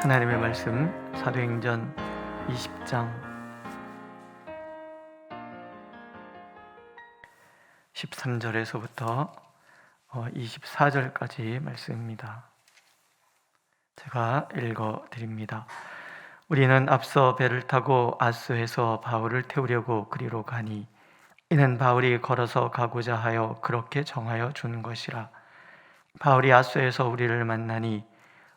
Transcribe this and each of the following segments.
하나님의 말씀 사도행전 20장 13절에서부터 24절까지 말씀입니다. 제가 읽어드립니다. 우리는 앞서 배를 타고 아소에서 바울을 태우려고 그리로 가니 이는 바울이 걸어서 가고자 하여 그렇게 정하여 준 것이라. 바울이 아소에서 우리를 만나니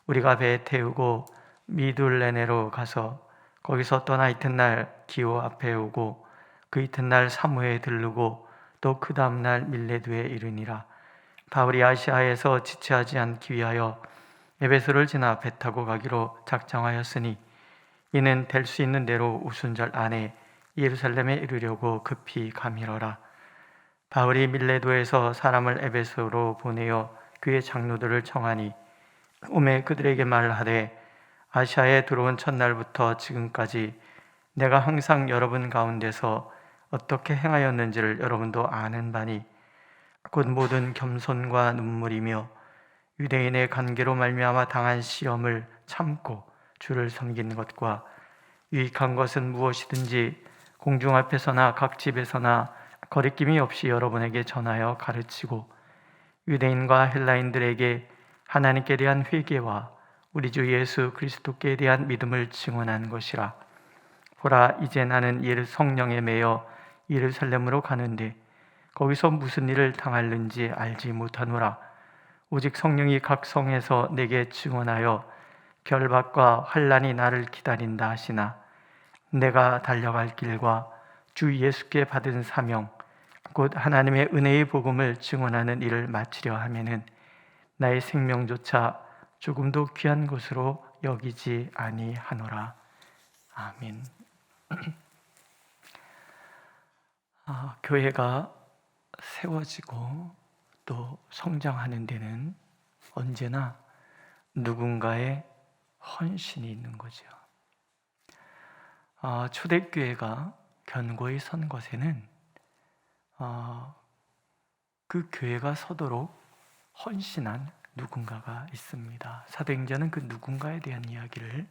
우리가 배에 태우고 미둘레네로 가서 거기서 떠나 이튿날 기호 앞에 오고 그 이튿날 사무에 들르고 또 그 다음날 밀레두에 이르니라. 바울이 아시아에서 지체하지 않기 위하여 에베소를 지나 배 타고 가기로 작정하였으니 이는 될 수 있는 대로 오순절 안에 예루살렘에 이르려고 급히 가미러라. 바울이 밀레도에서 사람을 에베소로 보내어 그의 장로들을 청하니 오매 그들에게 말하되 아시아에 들어온 첫날부터 지금까지 내가 항상 여러분 가운데서 어떻게 행하였는지를 여러분도 아는 바니 곧 모든 겸손과 눈물이며 유대인의 관계로 말미암아 당한 시험을 참고 주를 섬기는 것과 유익한 것은 무엇이든지 공중 앞에서나 각 집에서나 거리낌이 없이 여러분에게 전하여 가르치고 유대인과 헬라인들에게 하나님께 대한 회개와 우리 주 예수 그리스도께 대한 믿음을 증언한 것이라. 보라, 이제 나는 성령에 매여 예루살렘으로 가는데 거기서 무슨 일을 당할는지 알지 못하노라. 오직 성령이 각 성에서 내게 증언하여 결박과 환난이 나를 기다린다 하시나 내가 달려갈 길과 주 예수께 받은 사명 곧 하나님의 은혜의 복음을 증언하는 일을 마치려 하면은 나의 생명조차 조금도 귀한 것으로 여기지 아니하노라. 아멘. 교회가 세워지고 또 성장하는 데는 언제나 누군가의 헌신이 있는 거죠. 초대교회가 견고히 선 것에는 그 교회가 서도록 헌신한 누군가가 있습니다. 사도행전은 그 누군가에 대한 이야기를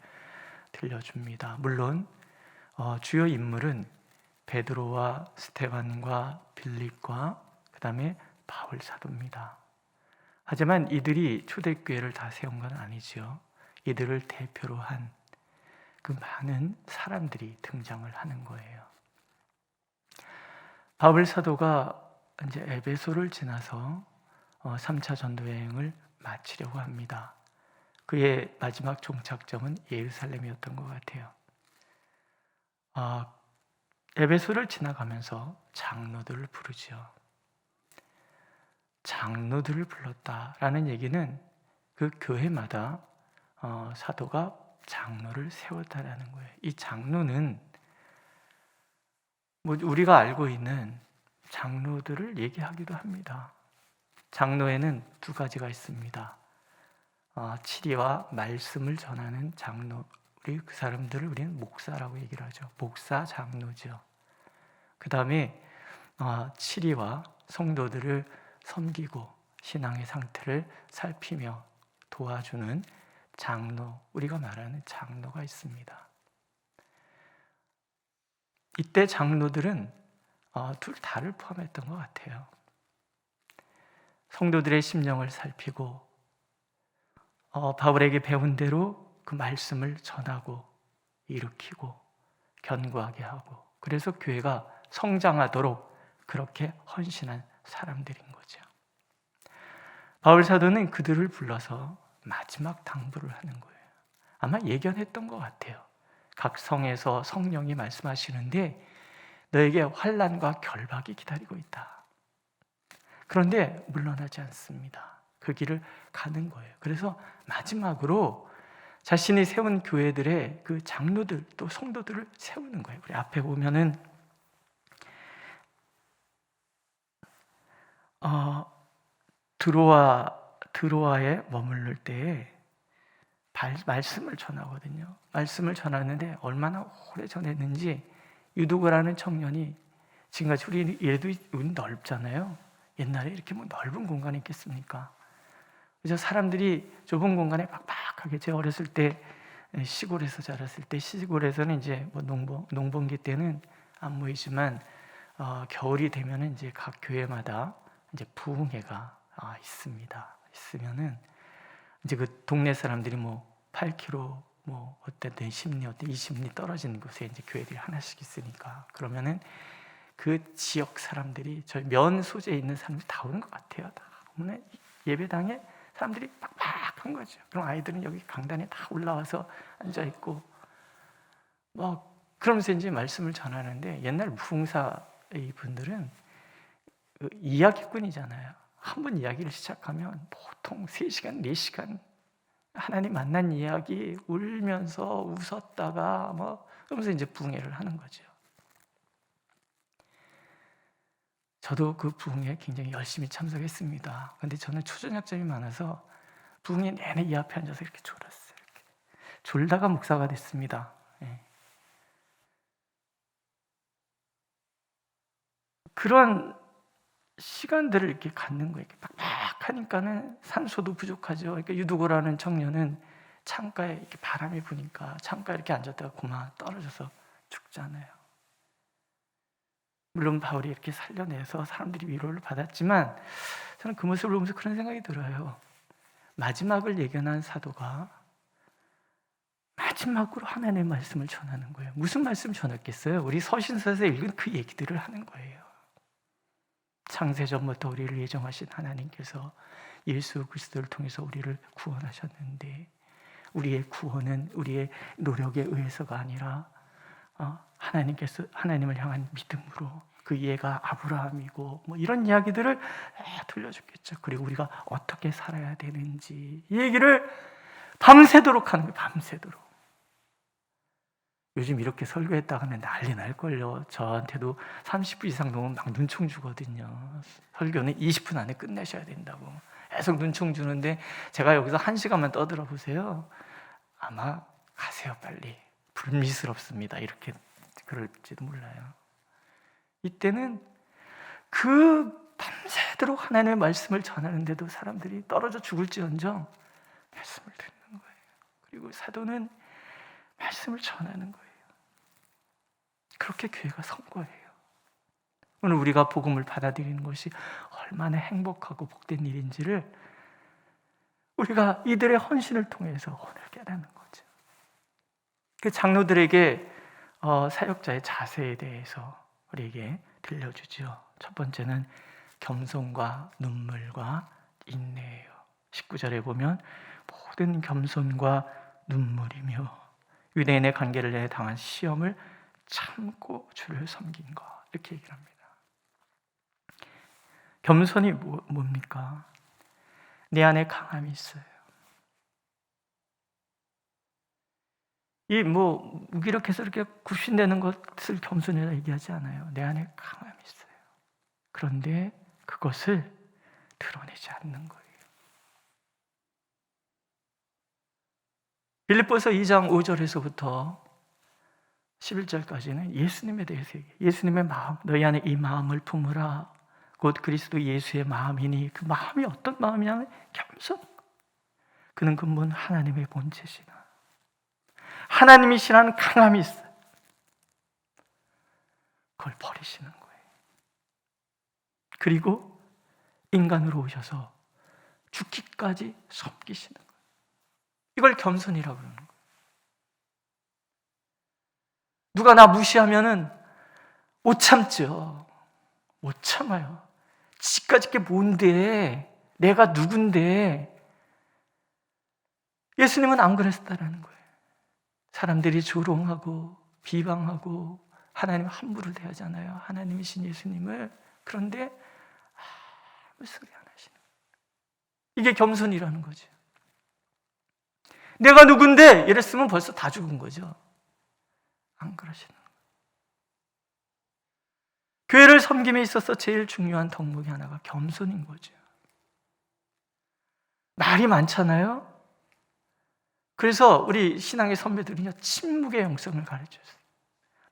들려줍니다. 물론 주요 인물은 베드로와 스데반과 빌립과 그 다음에 바울 사도입니다. 하지만 이들이 초대교회를 다 세운 건 아니죠. 이들을 대표로 한 그 많은 사람들이 등장을 하는 거예요. 바울 사도가 이제 에베소를 지나서 3차 전도 여행을 마치려고 합니다. 그의 마지막 종착점은 예루살렘이었던 것 같아요. 에베소를 지나가면서 장로들을 부르죠. 장로들을 불렀다라는 얘기는 그 교회마다 사도가 장로를 세웠다라는 거예요. 이 장로는 우리가 알고 있는 장로들을 얘기하기도 합니다. 장로에는 두 가지가 있습니다. 치리와 말씀을 전하는 장로, 그 사람들을 우리는 목사라고 얘기를 하죠. 목사 장로죠. 그 다음에 치리와 성도들을 섬기고 신앙의 상태를 살피며 도와주는 장로, 우리가 말하는 장로가 있습니다. 이때 장로들은 둘 다를 포함했던 것 같아요. 성도들의 심령을 살피고 바울에게 배운 대로 그 말씀을 전하고 일으키고 견고하게 하고, 그래서 교회가 성장하도록 그렇게 헌신한 사람들인 거죠. 바울 사도는 그들을 불러서 마지막 당부를 하는 거예요. 아마 예견했던 것 같아요. 각 성에서 성령이 말씀하시는데 너에게 환난과 결박이 기다리고 있다. 그런데 물러나지 않습니다. 그 길을 가는 거예요. 그래서 마지막으로 자신이 세운 교회들의 그 장로들 또 성도들을 세우는 거예요. 우리 앞에 보면은 드로아에 머무를 때에 말씀을 전하거든요. 말씀을 전하는데 얼마나 오래전에 했는지 유두고라는 청년이 지금같이 우리 얘도 넓잖아요. 옛날에 이렇게 넓은 공간이 있겠습니까? 그래서 사람들이 좁은 공간에 빡빡하게, 제가 어렸을 때 시골에서 자랐을 때, 시골에서는 이제 뭐 농번기 때는 안 모이지만 겨울이 되면은 이제 각 교회마다 이제 부흥회가 있습니다. 있으면은 이제 그 동네 사람들이 뭐 8km 뭐 어떤 10리 어떤 20리 떨어지는 곳에 이제 교회들이 하나씩 있으니까, 그러면은 그 지역 사람들이, 저희 면 소재에 있는 사람들이 다 오는 것 같아요. 다 오늘 예배당에 사람들이 빡빡한 거죠. 그럼 아이들은 여기 강단에 다 올라와서 앉아 있고 뭐 그러면서 이제 말씀을 전하는데, 옛날 무흥사의 분들은 그 이야기꾼이잖아요. 한 번 이야기를 시작하면 보통 3시간, 4시간 하나님 만난 이야기 울면서 웃었다가 뭐 그러면서 이제 부흥회를 하는 거죠. 저도 그 부흥회에 굉장히 열심히 참석했습니다. 근데 저는 초저녁잠이 많아서 부흥회 내내 이 앞에 앉아서 이렇게 졸았어요. 이렇게. 졸다가 목사가 됐습니다. 예. 그런 시간들을 이렇게 갖는 거예요. 빡빡하니까는 산소도 부족하죠. 그러니까 유두고라는 청년은 창가에 이렇게 바람이 부니까 창가에 이렇게 앉았다가 고마 떨어져서 죽잖아요. 물론 바울이 이렇게 살려내서 사람들이 위로를 받았지만, 저는 그 모습을 보면서 그런 생각이 들어요. 마지막을 예견한 사도가 마지막으로 하나님의 말씀을 전하는 거예요. 무슨 말씀 전했겠어요? 우리 서신서에서 읽은 그 얘기들을 하는 거예요. 창세전부터 우리를 예정하신 하나님께서 예수 그리스도를 통해서 우리를 구원하셨는데, 우리의 구원은 우리의 노력에 의해서가 아니라 하나님께서 하나님을 향한 믿음으로, 그 예가 아브라함이고 뭐 이런 이야기들을 들려줬겠죠. 그리고 우리가 어떻게 살아야 되는지 이 얘기를 밤새도록 하는 거예요. 밤새도록. 요즘 이렇게 설교했다 하면 난리 날걸요. 저한테도 30분 이상 넘으면 막 눈총 주거든요. 설교는 20분 안에 끝내셔야 된다고 계속 눈총 주는데, 제가 여기서 1시간만 떠들어 보세요. 아마 가세요 빨리, 불미스럽습니다 이렇게 그럴지도 몰라요. 이때는 그 밤새도록 하나님의 말씀을 전하는데도 사람들이 떨어져 죽을지언정 말씀을 듣는 거예요. 그리고 사도는 말씀을 전하는 거예요. 그렇게 교회가 선 거예요. 오늘 우리가 복음을 받아들이는 것이 얼마나 행복하고 복된 일인지를 우리가 이들의 헌신을 통해서 오늘 깨닫는 거죠. 그 장로들에게 사역자의 자세에 대해서 우리에게 들려주죠. 첫 번째는 겸손과 눈물과 인내예요. 19절에 보면 모든 겸손과 눈물이며 유대인의 관계를 내에 당한 시험을 참고 주를 섬긴 것, 이렇게 얘기를 합니다. 겸손이 뭡니까? 내 안에 강함이 있어요. 이 뭐 무기력해서 이렇게 굽신대는 것을 겸손이라 얘기하지 않아요. 내 안에 강함이 있어요. 그런데 그것을 드러내지 않는 거예요. 빌립보서 2장 5절에서부터 11절까지는 예수님에 대해서 얘기해요. 예수님의 마음, 너희 안에 이 마음을 품으라. 곧 그리스도 예수의 마음이니, 그 마음이 어떤 마음이냐면 겸손. 그는 근본 하나님의 본체시나 하나님이시라는 강함이 있어요. 그걸 버리시는 거예요. 그리고 인간으로 오셔서 죽기까지 섬기시는 거예요. 이걸 겸손이라고 그러는 거예요. 누가 나 무시하면은 못 참죠. 못 참아요. 지까짓 게 뭔데, 내가 누군데. 예수님은 안 그랬다라는 거예요. 사람들이 조롱하고 비방하고 하나님 함부로 대하잖아요. 하나님이신 예수님을. 그런데 아무 소리 안 하시는 거예요. 이게 겸손이라는 거죠. 내가 누군데 이랬으면 벌써 다 죽은 거죠. 안 그러시는 거예요. 교회를 섬김에 있어서 제일 중요한 덕목이 하나가 겸손인 거죠. 말이 많잖아요. 그래서 우리 신앙의 선배들은요, 침묵의 영성을 가르쳐줬어요.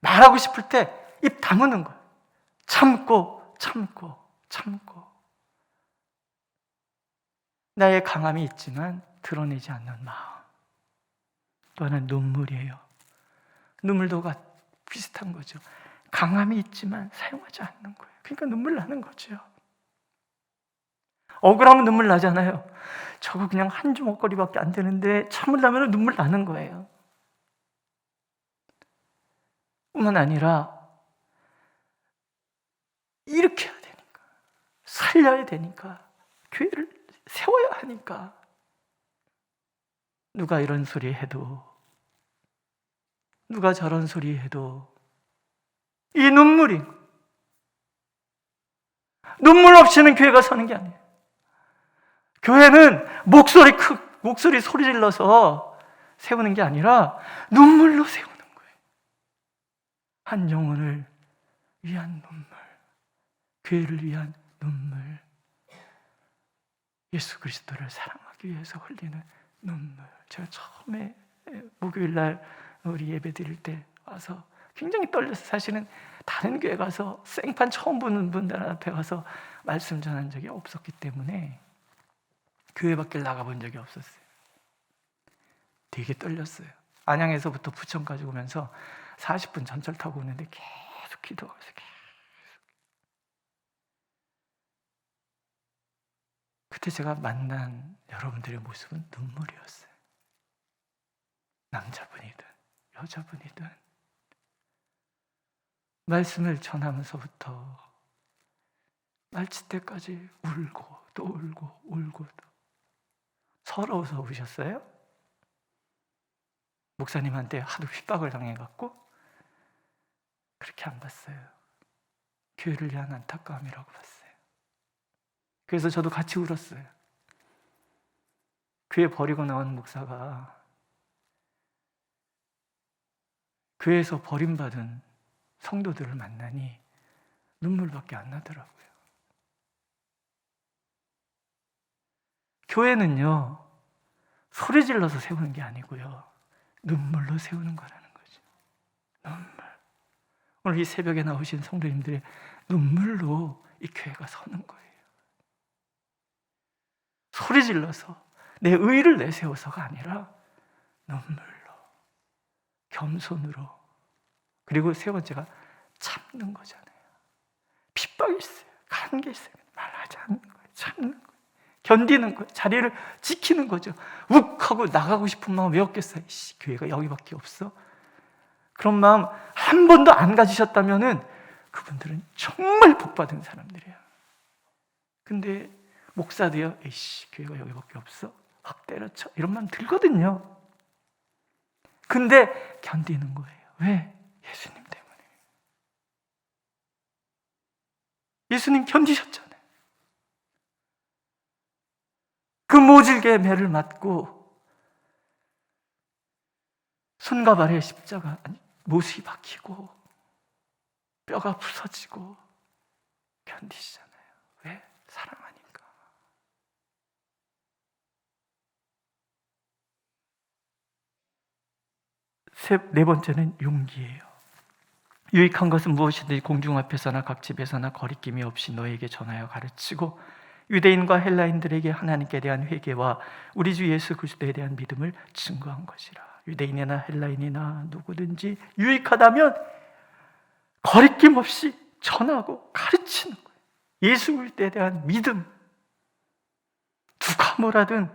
말하고 싶을 때 입 다무는 거예요. 참고 참고 참고. 나의 강함이 있지만 드러내지 않는 마음. 또 하나는 눈물이에요. 눈물도 비슷한 거죠. 강함이 있지만 사용하지 않는 거예요. 그러니까 눈물 나는 거죠. 억울하면 눈물 나잖아요. 저거 그냥 한 주먹거리밖에 안 되는데 참으려면 눈물 나는 거예요. 뿐만 아니라 일으켜야 되니까, 살려야 되니까, 교회를 세워야 하니까 누가 이런 소리 해도, 누가 저런 소리 해도 이 눈물 없이는 교회가 서는 게 아니에요. 교회는 목소리 소리 질러서 세우는 게 아니라 눈물로 세우는 거예요. 한 영혼을 위한 눈물, 교회를 위한 눈물, 예수 그리스도를 사랑하기 위해서 흘리는 눈물. 제가 처음에 목요일날 우리 예배 드릴 때 와서 굉장히 떨려서, 사실은 다른 교회 가서 생판 처음 보는 분들 앞에 가서 말씀 전한 적이 없었기 때문에 교회 밖에 나가본 적이 없었어요. 되게 떨렸어요. 안양에서부터 부천까지 오면서 40분 전철 타고 오는데 계속 기도하고 있어요. 그때 제가 만난 여러분들의 모습은 눈물이었어요. 남자분이든 여자분이든 말씀을 전하면서부터 말칠 때까지 울고 또 울고 또 서러워서 우셨어요? 목사님한테 하도 핍박을 당해갖고? 그렇게 안 봤어요. 교회를 위한 안타까움이라고 봤어요. 그래서 저도 같이 울었어요. 교회 버리고 나온 목사가 교회에서 버림받은 성도들을 만나니 눈물밖에 안 나더라고요. 교회는요, 소리 질러서 세우는 게 아니고요, 눈물로 세우는 거라는 거죠. 눈물. 오늘 이 새벽에 나오신 성도님들의 눈물로 이 교회가 서는 거예요. 소리 질러서 내 의의를 내세워서가 아니라 눈물로, 겸손으로. 그리고 세 번째가 참는 거잖아요. 핍박이 있어요. 가는 게 있어요. 말하지 않는 거예요. 참는 거예요. 견디는 거예요. 자리를 지키는 거죠. 욱 하고 나가고 싶은 마음 왜 없겠어요? 교회가 여기밖에 없어? 그런 마음 한 번도 안 가지셨다면은 그분들은 정말 복받은 사람들이에요. 근데 목사도요, 교회가 여기밖에 없어? 확 때려쳐. 이런 마음 들거든요. 근데 견디는 거예요. 왜? 예수님 때문에. 예수님 견디셨잖아요. 그 모질게 매를 맞고 손과 발에 십자가, 못이 박히고 뼈가 부서지고 견디시잖아요. 왜? 사랑하니까. 네 번째는 용기예요. 유익한 것은 무엇이든지 공중 앞에서나 각 집에서나 거리낌이 없이 너에게 전하여 가르치고 유대인과 헬라인들에게 하나님께 대한 회개와 우리 주 예수 그리스도에 대한 믿음을 증거한 것이라. 유대인이나 헬라인이나 누구든지 유익하다면 거리낌 없이 전하고 가르치는 거예요. 예수 그리스도에 대한 믿음, 누가 뭐라든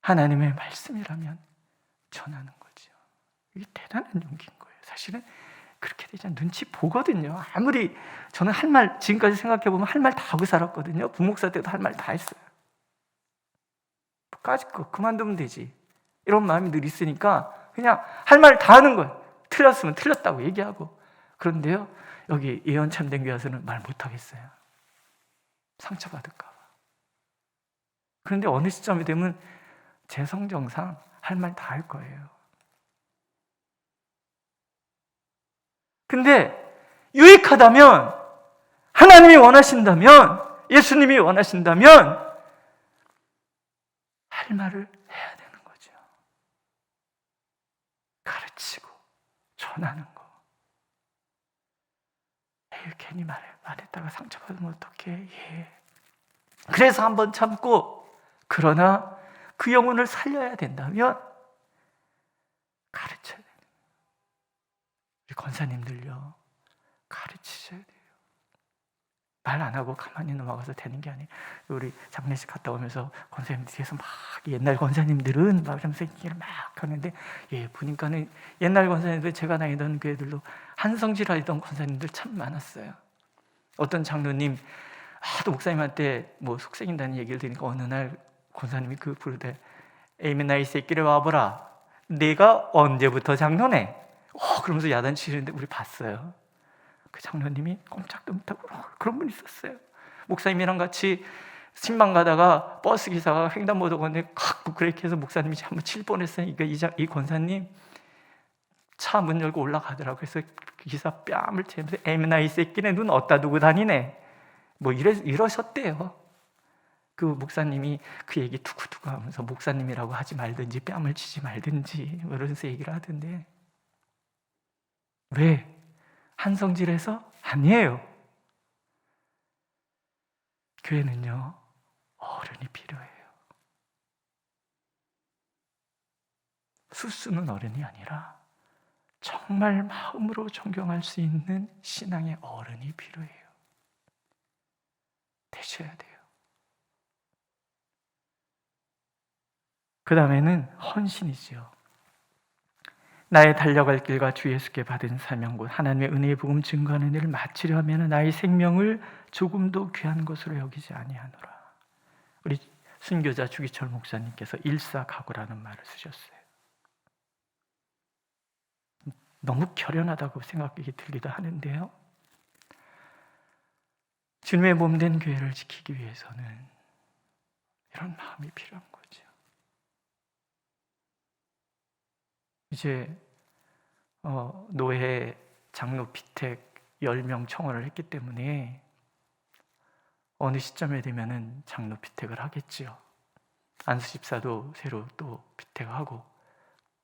하나님의 말씀이라면 전하는 거죠. 이게 대단한 용기인 거예요. 사실은 그렇게 되잖아요. 눈치 보거든요. 아무리 저는 할 말, 지금까지 생각해보면 할 말 다 하고 살았거든요. 부목사 때도 할 말 다 했어요. 까짓 거 그만두면 되지, 이런 마음이 늘 있으니까 그냥 할 말 다 하는 거예요. 틀렸으면 틀렸다고 얘기하고. 그런데요, 여기 예언 참된 교회 와서는 말 못하겠어요. 상처받을까 봐. 그런데 어느 시점이 되면 제 성정상 할 말 다 할 거예요. 근데 유익하다면, 하나님이 원하신다면, 예수님이 원하신다면 할 말을 해야 되는 거죠. 가르치고 전하는 거. 괜히 말했다가 상처받으면 어떡해. 그래서 한번 참고, 그러나 그 영혼을 살려야 된다면 우리 권사님들요, 가르치셔야 돼요. 말 안 하고 가만히 넘어가서 되는 게 아니에요. 우리 장례식 갔다 오면서 권사님들 뒤에서 막, 옛날 권사님들은 막 이러면서 얘기를 막 하는데, 보니까는 옛날 권사님들, 제가 다니던 교회들도 한성질 하던 권사님들 참 많았어요. 어떤 장로님 하도 목사님한테 뭐 속삭인다는 얘기를 들으니까 어느 날 권사님이 그 부르되, 에이맨아 이 새끼를 와보라, 내가 언제부터 장로네? 그러면서 야단치시는데 우리 봤어요. 그 장로님이 꼼짝도 못하고 그런 분이 있었어요. 목사님이랑 같이 신방 가다가 버스 기사가 횡단보도 건너에 칵 그렇게 해서 목사님이 한번 칠 뻔했어요. 그러니까 이 권사님 차 문 열고 올라가더라고요. 그래서 그 기사 뺨을 채면서 에이맨아 이 새끼네 눈 어디다 두고 다니네, 뭐 이러셨대요. 그 목사님이 그 얘기 두고두고 하면서 목사님이라고 하지 말든지 뺨을 치지 말든지 이러면서 얘기를 하던데, 왜? 한성질해서? 아니에요. 교회는요, 어른이 필요해요. 수수는 어른이 아니라 정말 마음으로 존경할 수 있는 신앙의 어른이 필요해요. 되셔야 돼요. 그 다음에는 헌신이지요. 나의 달려갈 길과 주 예수께 받은 사명, 곧 하나님의 은혜의 복음 증거하는 일을 마치려 하면 나의 생명을 조금도 귀한 것으로 여기지 아니하노라. 우리 순교자 주기철 목사님께서 일사각오라는 말을 쓰셨어요. 너무 결연하다고 생각이 들기도 하는데요, 주님의 몸된 교회를 지키기 위해서는 이런 마음이 필요한 거죠. 이제 노회 장로 피택 10명 청원을 했기 때문에 어느 시점에 되면은 장로 피택을 하겠지요. 안수 집사도 새로 또 피택하고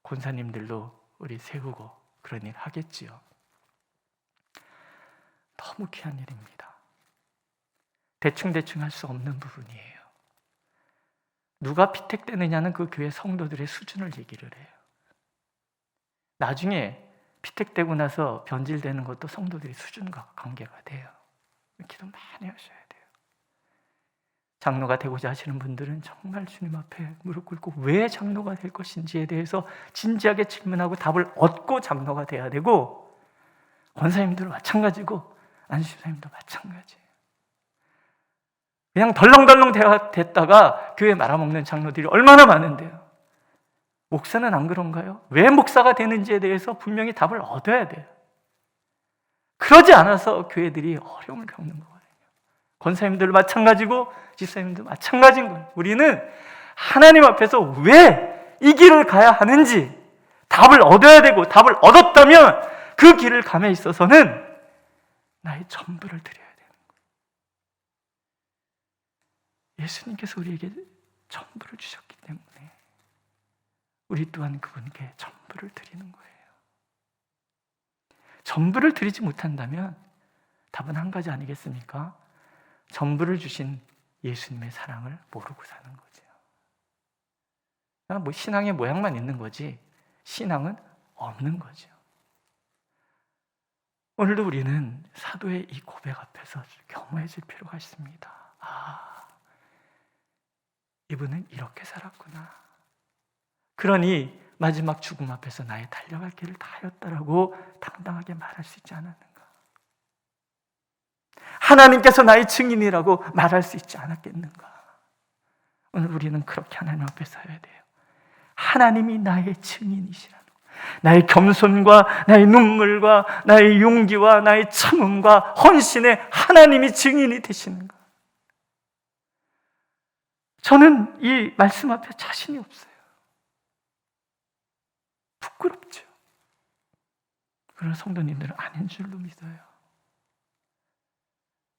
권사님들도 우리 세우고 그런 일 하겠지요. 너무 귀한 일입니다. 대충 할 수 없는 부분이에요. 누가 피택되느냐는 그 교회 성도들의 수준을 얘기를 해요. 나중에 피택되고 나서 변질되는 것도 성도들의 수준과 관계가 돼요. 기도 많이 하셔야 돼요. 장로가 되고자 하시는 분들은 정말 주님 앞에 무릎 꿇고 왜 장로가 될 것인지에 대해서 진지하게 질문하고 답을 얻고 장로가 돼야 되고, 권사님들도 마찬가지고 안수집사님도 마찬가지예요. 그냥 덜렁덜렁 됐다가 교회 말아먹는 장로들이 얼마나 많은데요. 목사는 안 그런가요? 왜 목사가 되는지에 대해서 분명히 답을 얻어야 돼요. 그러지 않아서 교회들이 어려움을 겪는 거거든요. 권사님들 마찬가지고 집사님도 마찬가지인 거예요. 우리는 하나님 앞에서 왜 이 길을 가야 하는지 답을 얻어야 되고, 답을 얻었다면 그 길을 감에 있어서는 나의 전부를 드려야 되는 거예요. 예수님께서 우리에게 전부를 주셨기 때문에 우리 또한 그분께 전부를 드리는 거예요. 전부를 드리지 못한다면 답은 한 가지 아니겠습니까? 전부를 주신 예수님의 사랑을 모르고 사는 거죠. 뭐 신앙의 모양만 있는 거지 신앙은 없는 거죠. 오늘도 우리는 사도의 이 고백 앞에서 겸허해질 필요가 있습니다. 이분은 이렇게 살았구나. 그러니 마지막 죽음 앞에서 나의 달려갈 길을 다 하였다라고 당당하게 말할 수 있지 않았는가? 하나님께서 나의 증인이라고 말할 수 있지 않았겠는가? 오늘 우리는 그렇게 하나님 앞에 서야 돼요. 하나님이 나의 증인이시라는 거. 나의 겸손과 나의 눈물과 나의 용기와 나의 참음과 헌신에 하나님이 증인이 되시는 거. 저는 이 말씀 앞에 자신이 없어요. 부끄럽죠. 그러나 성도님들은 아닌 줄로 믿어요.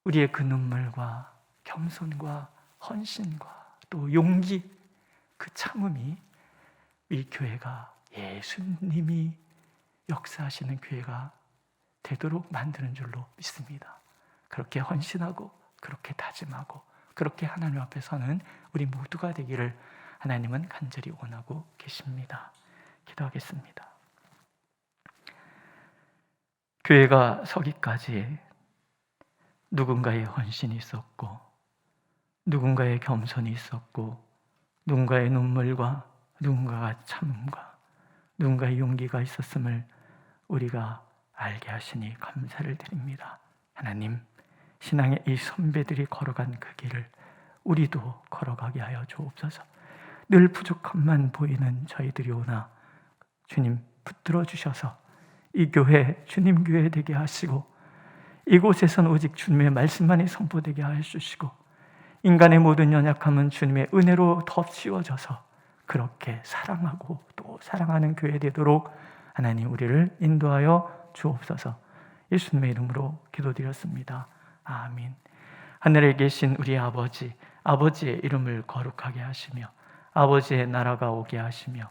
우리의 그 눈물과 겸손과 헌신과 또 용기, 그 참음이 이 교회가 예수님이 역사하시는 교회가 되도록 만드는 줄로 믿습니다. 그렇게 헌신하고 그렇게 다짐하고 그렇게 하나님 앞에 서는 우리 모두가 되기를 하나님은 간절히 원하고 계십니다. 기도하겠습니다. 교회가 서기까지 누군가의 헌신이 있었고, 누군가의 겸손이 있었고, 누군가의 눈물과 누군가의 참음과 누군가의 용기가 있었음을 우리가 알게 하시니 감사를 드립니다. 하나님, 신앙의 이 선배들이 걸어간 그 길을 우리도 걸어가게 하여 주옵소서. 늘 부족함만 보이는 저희들이 오나 주님 붙들어 주셔서 이 교회 주님 교회 되게 하시고, 이곳에선 오직 주님의 말씀만이 선포되게 하여 주시고, 인간의 모든 연약함은 주님의 은혜로 덮씌워져서 그렇게 사랑하고 또 사랑하는 교회 되도록 하나님 우리를 인도하여 주옵소서. 예수님의 이름으로 기도드렸습니다. 아멘. 하늘에 계신 우리 아버지, 아버지의 이름을 거룩하게 하시며 아버지의 나라가 오게 하시며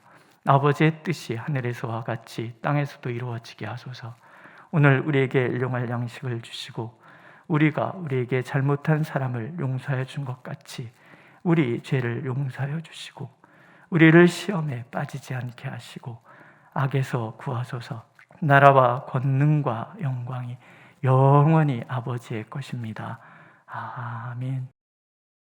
아버지의 뜻이 하늘에서와 같이 땅에서도 이루어지게 하소서. 오늘 우리에게 일용할 양식을 주시고 우리가 우리에게 잘못한 사람을 용서해 준 것 같이 우리 죄를 용서하여 주시고 우리를 시험에 빠지지 않게 하시고 악에서 구하소서. 나라와 권능과 영광이 영원히 아버지의 것입니다. 아멘.